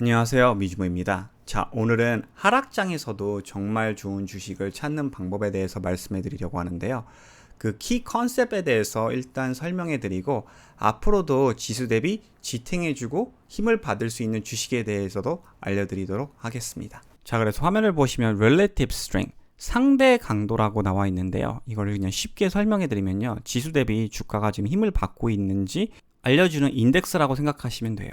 안녕하세요, 미주모입니다. 자, 오늘은 하락장에서도 정말 좋은 주식을 찾는 방법에 대해서 말씀해 드리려고 하는데요. 그 키 컨셉에 대해서 일단 설명해 드리고, 앞으로도 지수 대비 지탱해 주고 힘을 받을 수 있는 주식에 대해서도 알려드리도록 하겠습니다. 자, 그래서 화면을 보시면 Relative Strength, 상대 강도라고 나와 있는데요. 이걸 그냥 쉽게 설명해 드리면요, 지수 대비 주가가 지금 힘을 받고 있는지 알려주는 인덱스라고 생각하시면 돼요.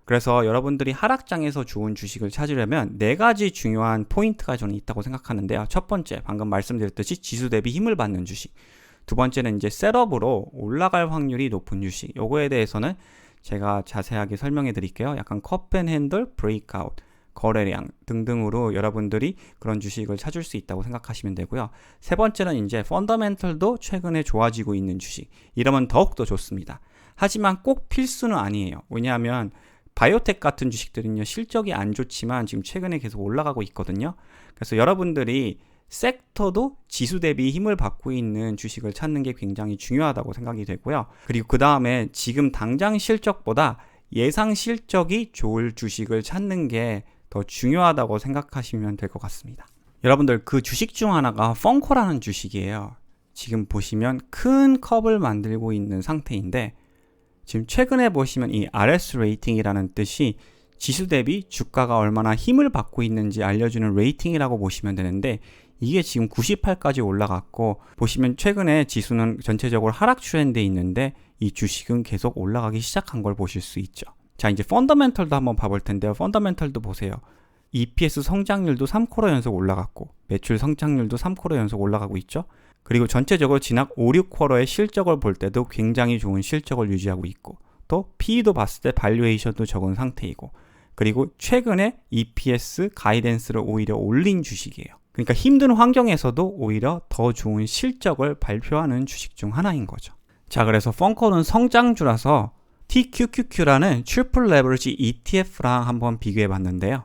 그래서 여러분들이 하락장에서 좋은 주식을 찾으려면 4가지 중요한 포인트가 저는 있다고 생각하는데요. 첫 번째, 방금 말씀드렸듯이 지수 대비 힘을 받는 주식. 두 번째는 이제 셋업으로 올라갈 확률이 높은 주식. 요거에 대해서는 제가 자세하게 설명해 드릴게요. 약간 컵앤핸들, 브레이크아웃, 거래량 등등으로 여러분들이 그런 주식을 찾을 수 있다고 생각하시면 되고요. 세 번째는 이제 펀더멘털도 최근에 좋아지고 있는 주식. 이러면 더욱더 좋습니다. 하지만 꼭 필수는 아니에요. 왜냐하면 바이오텍 같은 주식들은요, 실적이 안 좋지만 지금 최근에 계속 올라가고 있거든요. 그래서 여러분들이 섹터도 지수 대비 힘을 받고 있는 주식을 찾는 게 굉장히 중요하다고 생각이 되고요. 그리고 그 다음에 지금 당장 실적보다 예상 실적이 좋을 주식을 찾는 게 더 중요하다고 생각하시면 될 것 같습니다. 여러분들, 그 주식 중 하나가 펑코라는 주식이에요. 지금 보시면 큰 컵을 만들고 있는 상태인데, 지금 최근에 보시면 이 RS 레이팅이라는 뜻이 지수 대비 주가가 얼마나 힘을 받고 있는지 알려주는 레이팅이라고 보시면 되는데, 이게 지금 98까지 올라갔고, 보시면 최근에 지수는 전체적으로 하락 트렌드에 있는데 이 주식은 계속 올라가기 시작한 걸 보실 수 있죠. 자, 이제 펀더멘털도 한번 봐볼 텐데요. 펀더멘털도 보세요. EPS 성장률도 3쿼터 연속 올라갔고, 매출 성장률도 3쿼터 연속 올라가고 있죠. 그리고 전체적으로 지난 5, 6쿼터의 실적을 볼 때도 굉장히 좋은 실적을 유지하고 있고, 또 PE도 봤을 때 발류에이션도 적은 상태이고, 그리고 최근에 EPS 가이던스를 오히려 올린 주식이에요. 그러니까 힘든 환경에서도 오히려 더 좋은 실적을 발표하는 주식 중 하나인 거죠. 자, 그래서 펑코는 성장주라서 TQQQ라는 트리플 레버리지 ETF랑 한번 비교해 봤는데요.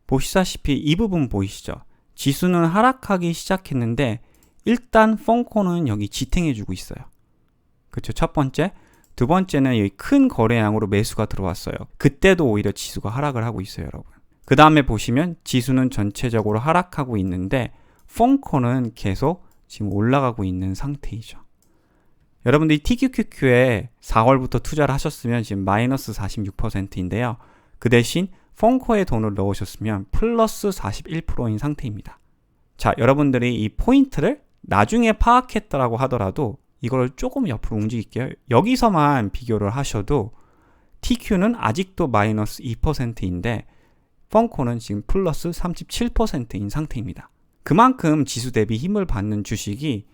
보시다시피 이 부분 보이시죠? 지수는 하락하기 시작했는데 일단 펑코는 여기 지탱해주고 있어요. 그렇죠? 첫 번째. 두 번째는 여기 큰 거래량으로 매수가 들어왔어요. 그때도 오히려 지수가 하락을 하고 있어요, 여러분. 그 다음에 보시면 지수는 전체적으로 하락하고 있는데 펑코는 계속 지금 올라가고 있는 상태이죠. 여러분들이 TQQQ에 4월부터 투자를 하셨으면 지금 마이너스 46%인데요. 그 대신 펑코에 돈을 넣으셨으면 플러스 41%인 상태입니다. 자, 여러분들이 이 포인트를 나중에 파악했다라고 하더라도 이걸 조금 옆으로 움직일게요. 여기서만 비교를 하셔도 TQ는 아직도 마이너스 2%인데 펑코는 지금 플러스 37%인 상태입니다. 그만큼 지수 대비 힘을 받는 주식이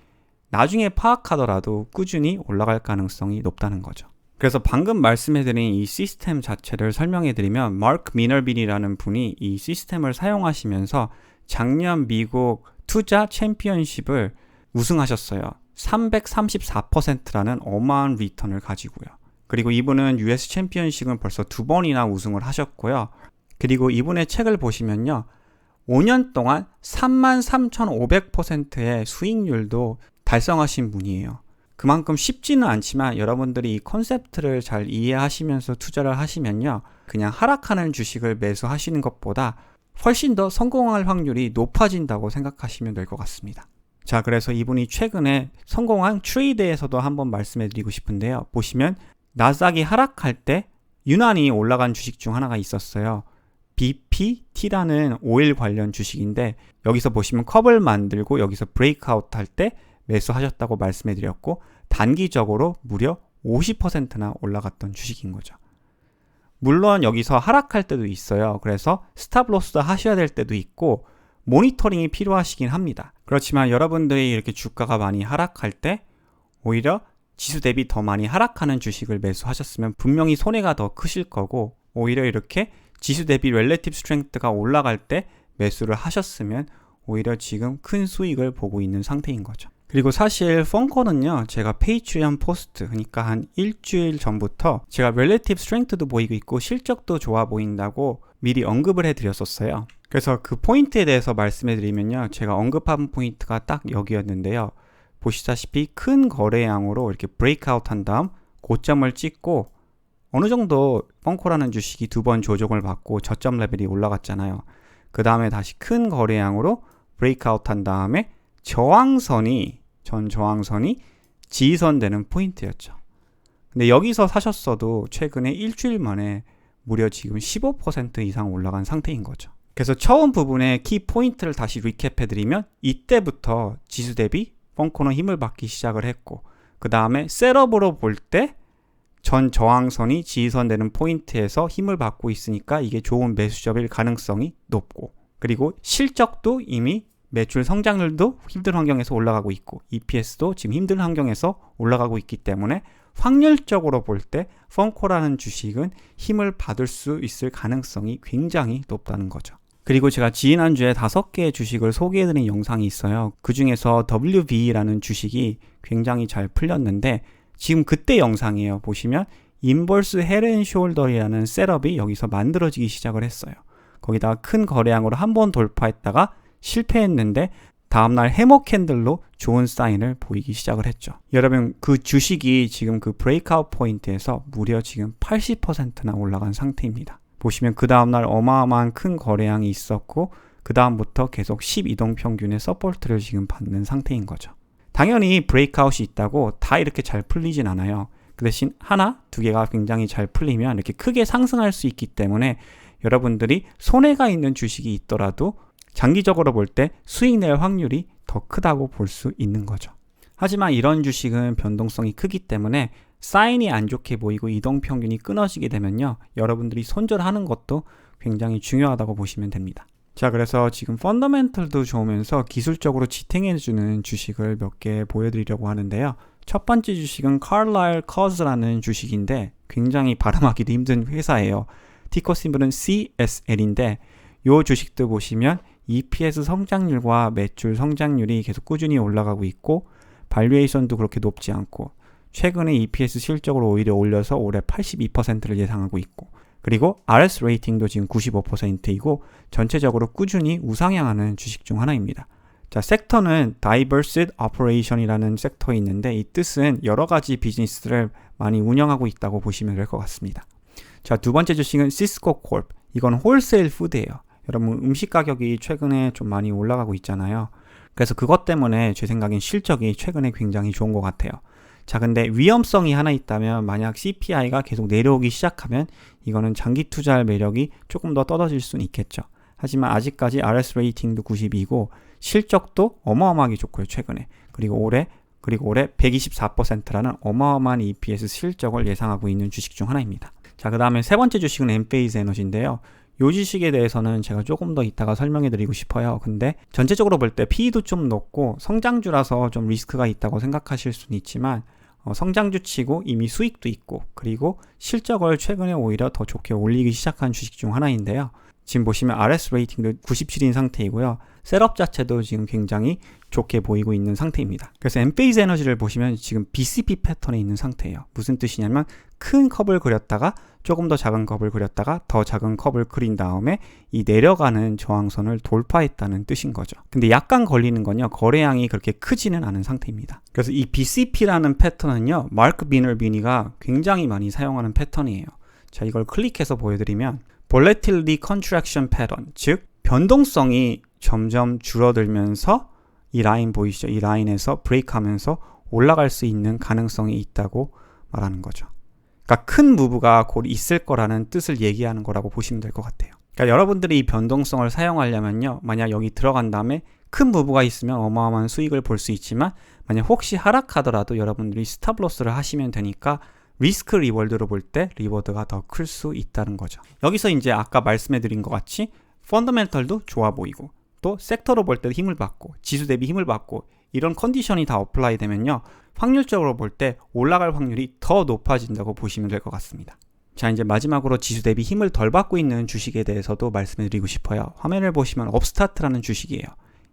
나중에 파악하더라도 꾸준히 올라갈 가능성이 높다는 거죠. 그래서 방금 말씀해드린 이 시스템 자체를 설명해드리면 마크 미너빌이라는 분이 이 시스템을 사용하시면서 작년 미국 투자 챔피언십을 우승하셨어요. 334%라는 어마어마한 리턴을 가지고요. 그리고 이분은 US 챔피언십은 벌써 2번이나 우승을 하셨고요. 그리고 이분의 책을 보시면요, 5년 동안 33,500%의 수익률도 달성하신 분이에요. 그만큼 쉽지는 않지만 여러분들이 이 컨셉트를 잘 이해하시면서 투자를 하시면요, 그냥 하락하는 주식을 매수하시는 것보다 훨씬 더 성공할 확률이 높아진다고 생각하시면 될 것 같습니다. 자, 그래서 이분이 최근에 성공한 트레이드에서도 한번 말씀해 드리고 싶은데요. 보시면 나스닥이 하락할 때 유난히 올라간 주식 중 하나가 있었어요. BPT라는 오일 관련 주식인데, 여기서 보시면 컵을 만들고 여기서 브레이크아웃 할 때 매수하셨다고 말씀해 드렸고, 단기적으로 무려 50%나 올라갔던 주식인 거죠. 물론 여기서 하락할 때도 있어요. 그래서 스탑로스도 하셔야 될 때도 있고 모니터링이 필요하시긴 합니다. 그렇지만 여러분들이 이렇게 주가가 많이 하락할 때 오히려 지수 대비 더 많이 하락하는 주식을 매수하셨으면 분명히 손해가 더 크실 거고, 오히려 이렇게 지수 대비 렐래티브 스트렝스가 올라갈 때 매수를 하셨으면 오히려 지금 큰 수익을 보고 있는 상태인 거죠. 그리고 사실 펑코는요, 제가 페이트리언 포스트, 그러니까 한 일주일 전부터 제가 렐래티브 스트렝스도 보이고 있고 실적도 좋아 보인다고 미리 언급을 해드렸었어요. 그래서 그 포인트에 대해서 말씀해 드리면요, 제가 언급한 포인트가 딱 여기였는데요. 보시다시피 큰 거래량으로 이렇게 브레이크아웃 한 다음 고점을 찍고 어느 정도 펑코라는 주식이 2번 조정을 받고 저점 레벨이 올라갔잖아요. 그 다음에 다시 큰 거래량으로 브레이크아웃 한 다음에 전 저항선이 지지선 되는 포인트였죠. 근데 여기서 사셨어도 최근에 일주일 만에 무려 지금 15% 이상 올라간 상태인 거죠. 그래서 처음 부분에 키 포인트를 다시 리캡해드리면 이때부터 지수 대비 펑코는 힘을 받기 시작을 했고, 그 다음에 셋업으로 볼 때 전 저항선이 지지선 되는 포인트에서 힘을 받고 있으니까 이게 좋은 매수접일 가능성이 높고, 그리고 실적도 이미 매출 성장률도 힘든 환경에서 올라가고 있고 EPS도 지금 힘든 환경에서 올라가고 있기 때문에 확률적으로 볼 때 펑코라는 주식은 힘을 받을 수 있을 가능성이 굉장히 높다는 거죠. 그리고 제가 지난주에 5개의 주식을 소개해드린 영상이 있어요. 그 중에서 WB라는 주식이 굉장히 잘 풀렸는데 지금 그때 영상이에요. 보시면 인버스 헤드앤숄더라는 셋업이 여기서 만들어지기 시작을 했어요. 거기다가 큰 거래량으로 한 번 돌파했다가 실패했는데 다음날 해머 캔들로 좋은 사인을 보이기 시작을 했죠. 여러분, 그 주식이 지금 그 브레이크아웃 포인트에서 무려 지금 80%나 올라간 상태입니다. 보시면 그 다음날 어마어마한 큰 거래량이 있었고 그 다음부터 계속 12동 평균의 서포트를 지금 받는 상태인 거죠. 당연히 브레이크아웃이 있다고 다 이렇게 잘 풀리진 않아요. 그 대신 하나, 두 개가 굉장히 잘 풀리면 이렇게 크게 상승할 수 있기 때문에 여러분들이 손해가 있는 주식이 있더라도 장기적으로 볼 때 수익 낼 확률이 더 크다고 볼 수 있는 거죠. 하지만 이런 주식은 변동성이 크기 때문에 사인이 안 좋게 보이고 이동평균이 끊어지게 되면요, 여러분들이 손절하는 것도 굉장히 중요하다고 보시면 됩니다. 자, 그래서 지금 펀더멘털도 좋으면서 기술적으로 지탱해주는 주식을 몇 개 보여드리려고 하는데요. 첫 번째 주식은 Carlyle Cars라는 주식인데 굉장히 발음하기도 힘든 회사예요. 티커 심볼은 CSL인데 이 주식도 보시면 EPS 성장률과 매출 성장률이 계속 꾸준히 올라가고 있고 발류에이션도 그렇게 높지 않고 최근에 EPS 실적으로 오히려 올려서 올해 82%를 예상하고 있고, 그리고 RS 레이팅도 지금 95%이고 전체적으로 꾸준히 우상향하는 주식 중 하나입니다. 자, 섹터는 Diversified Operation이라는 섹터에 있는데 이 뜻은 여러 가지 비즈니스를 많이 운영하고 있다고 보시면 될 것 같습니다. 자, 두 번째 주식은 시스코 콜. 이건 홀세일 푸드예요. 여러분, 음식 가격이 최근에 좀 많이 올라가고 있잖아요. 그래서 그것 때문에 제 생각엔 실적이 최근에 굉장히 좋은 것 같아요. 자, 근데 위험성이 하나 있다면 만약 CPI가 계속 내려오기 시작하면 이거는 장기 투자할 매력이 조금 더 떨어질 수는 있겠죠. 하지만 아직까지 RS 레이팅도 92고 실적도 어마어마하게 좋고요, 최근에. 그리고 올해 124%라는 어마어마한 EPS 실적을 예상하고 있는 주식 중 하나입니다. 자, 그 다음에 세 번째 주식은 엔페이즈 에너지인데요. 이 주식에 대해서는 제가 조금 더 이따가 설명해 드리고 싶어요. 근데 전체적으로 볼 때 P도 좀 높고 성장주라서 좀 리스크가 있다고 생각하실 수는 있지만 성장주치고 이미 수익도 있고 그리고 실적을 최근에 오히려 더 좋게 올리기 시작한 주식 중 하나인데요. 지금 보시면 RS 레이팅도 97인 상태이고요. 셋업 자체도 지금 굉장히 좋게 보이고 있는 상태입니다. 그래서 엔페이즈 에너지를 보시면 지금 BCP 패턴에 있는 상태예요. 무슨 뜻이냐면 큰 컵을 그렸다가 조금 더 작은 컵을 그렸다가 더 작은 컵을 그린 다음에 이 내려가는 저항선을 돌파했다는 뜻인 거죠. 근데 약간 걸리는 건요, 거래량이 그렇게 크지는 않은 상태입니다. 그래서 이 BCP라는 패턴은요, 마크 비너비니가 굉장히 많이 사용하는 패턴이에요. 자, 이걸 클릭해서 보여드리면 Volatility Contraction Pattern, 즉 변동성이 점점 줄어들면서 이 라인 보이시죠? 이 라인에서 브레이크하면서 올라갈 수 있는 가능성이 있다고 말하는 거죠. 그러니까 큰 무브가 곧 있을 거라는 뜻을 얘기하는 거라고 보시면 될 것 같아요. 그러니까 여러분들이 이 변동성을 사용하려면요, 만약 여기 들어간 다음에 큰 무브가 있으면 어마어마한 수익을 볼 수 있지만 만약 혹시 하락하더라도 여러분들이 스탑로스를 하시면 되니까 리스크 리워드로 볼 때 리워드가 더 클 수 있다는 거죠. 여기서 이제 아까 말씀해 드린 것 같이 펀더멘털도 좋아 보이고 또 섹터로 볼 때 힘을 받고 지수 대비 힘을 받고 이런 컨디션이 다 어플라이 되면요, 확률적으로 볼 때 올라갈 확률이 더 높아진다고 보시면 될 것 같습니다. 자, 이제 마지막으로 지수 대비 힘을 덜 받고 있는 주식에 대해서도 말씀해 드리고 싶어요. 화면을 보시면 업스타트라는 주식이에요.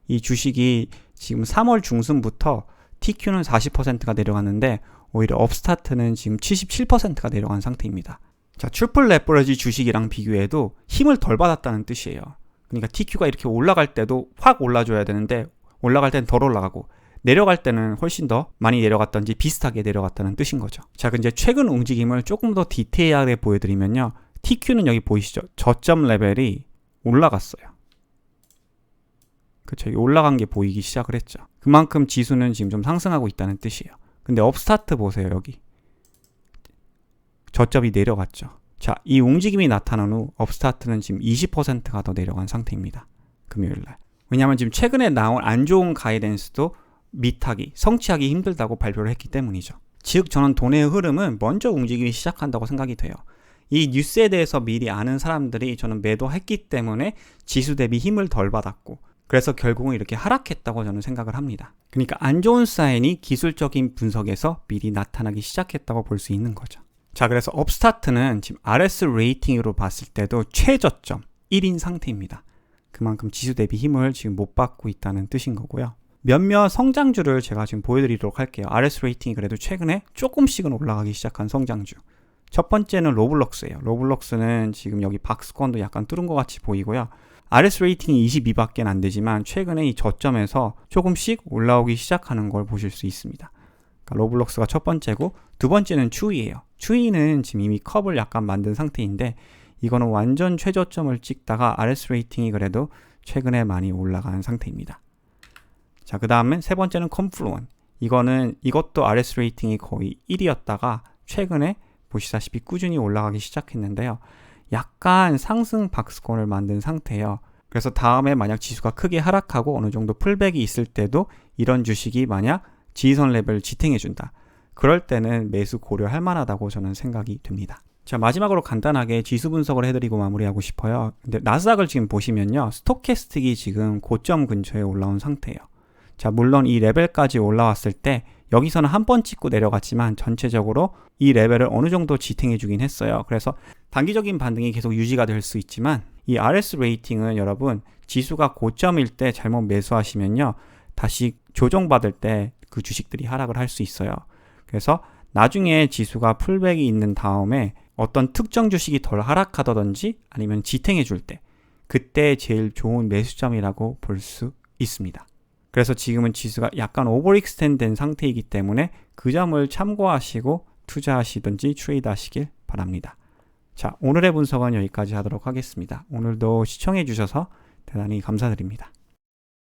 이 주식이 지금 3월 중순부터 TQ는 40%가 내려갔는데 오히려 업스타트는 지금 77%가 내려간 상태입니다. 자, 트리플 레버리지 주식이랑 비교해도 힘을 덜 받았다는 뜻이에요. 그러니까 TQ가 이렇게 올라갈 때도 확 올라줘야 되는데 올라갈 땐 덜 올라가고 내려갈 때는 훨씬 더 많이 내려갔던지 비슷하게 내려갔다는 뜻인 거죠. 자, 이제 최근 움직임을 조금 더 디테일하게 보여드리면요. TQ는 여기 보이시죠? 저점 레벨이 올라갔어요. 그쵸? 올라간 게 보이기 시작을 했죠. 그만큼 지수는 지금 좀 상승하고 있다는 뜻이에요. 근데 업스타트 보세요. 여기 저점이 내려갔죠. 자, 이 움직임이 나타난 후 업스타트는 지금 20%가 더 내려간 상태입니다. 금요일날. 왜냐하면 지금 최근에 나온 안 좋은 가이던스도 미타기, 성취하기 힘들다고 발표를 했기 때문이죠. 즉 저는 돈의 흐름은 먼저 움직이기 시작한다고 생각이 돼요. 이 뉴스에 대해서 미리 아는 사람들이 저는 매도했기 때문에 지수 대비 힘을 덜 받았고, 그래서 결국은 이렇게 하락했다고 저는 생각을 합니다. 그러니까 안 좋은 사인이 기술적인 분석에서 미리 나타나기 시작했다고 볼 수 있는 거죠. 자, 그래서 업스타트는 지금 RS 레이팅으로 봤을 때도 최저점 1인 상태입니다. 그만큼 지수 대비 힘을 지금 못 받고 있다는 뜻인 거고요. 몇몇 성장주를 제가 지금 보여드리도록 할게요. RS 레이팅이 그래도 최근에 조금씩은 올라가기 시작한 성장주. 첫 번째는 로블록스예요. 로블록스는 지금 여기 박스권도 약간 뚫은 것 같이 보이고요. RS 레이팅이 22밖에 안 되지만 최근에 이 저점에서 조금씩 올라오기 시작하는 걸 보실 수 있습니다. 그러니까 로블록스가 첫 번째고, 두 번째는 추이예요. 추이는 지금 이미 컵을 약간 만든 상태인데 이거는 완전 최저점을 찍다가 RS 레이팅이 그래도 최근에 많이 올라간 상태입니다. 자, 그 다음에 세 번째는 컴플루언. 이것도 RS 레이팅이 거의 1이었다가 최근에 보시다시피 꾸준히 올라가기 시작했는데요. 약간 상승 박스권을 만든 상태예요. 그래서 다음에 만약 지수가 크게 하락하고 어느 정도 풀백이 있을 때도 이런 주식이 만약 지지선 레벨을 지탱해준다. 그럴 때는 매수 고려할 만하다고 저는 생각이 됩니다. 자, 마지막으로 간단하게 지수 분석을 해드리고 마무리하고 싶어요. 근데 나스닥을 지금 보시면요. 스톡캐스틱이 지금 고점 근처에 올라온 상태예요. 자, 물론 이 레벨까지 올라왔을 때 여기서는 한 번 찍고 내려갔지만 전체적으로 이 레벨을 어느 정도 지탱해 주긴 했어요. 그래서 단기적인 반등이 계속 유지가 될 수 있지만 이 RS 레이팅은 여러분 지수가 고점일 때 잘못 매수하시면요. 다시 조정받을 때 그 주식들이 하락을 할 수 있어요. 그래서 나중에 지수가 풀백이 있는 다음에 어떤 특정 주식이 덜 하락하다든지 아니면 지탱해 줄 때, 그때 제일 좋은 매수점이라고 볼 수 있습니다. 그래서 지금은 지수가 약간 오버익스텐드 된 상태이기 때문에 그 점을 참고하시고 투자하시든지 트레이드 하시길 바랍니다. 자, 오늘의 분석은 여기까지 하도록 하겠습니다. 오늘도 시청해 주셔서 대단히 감사드립니다.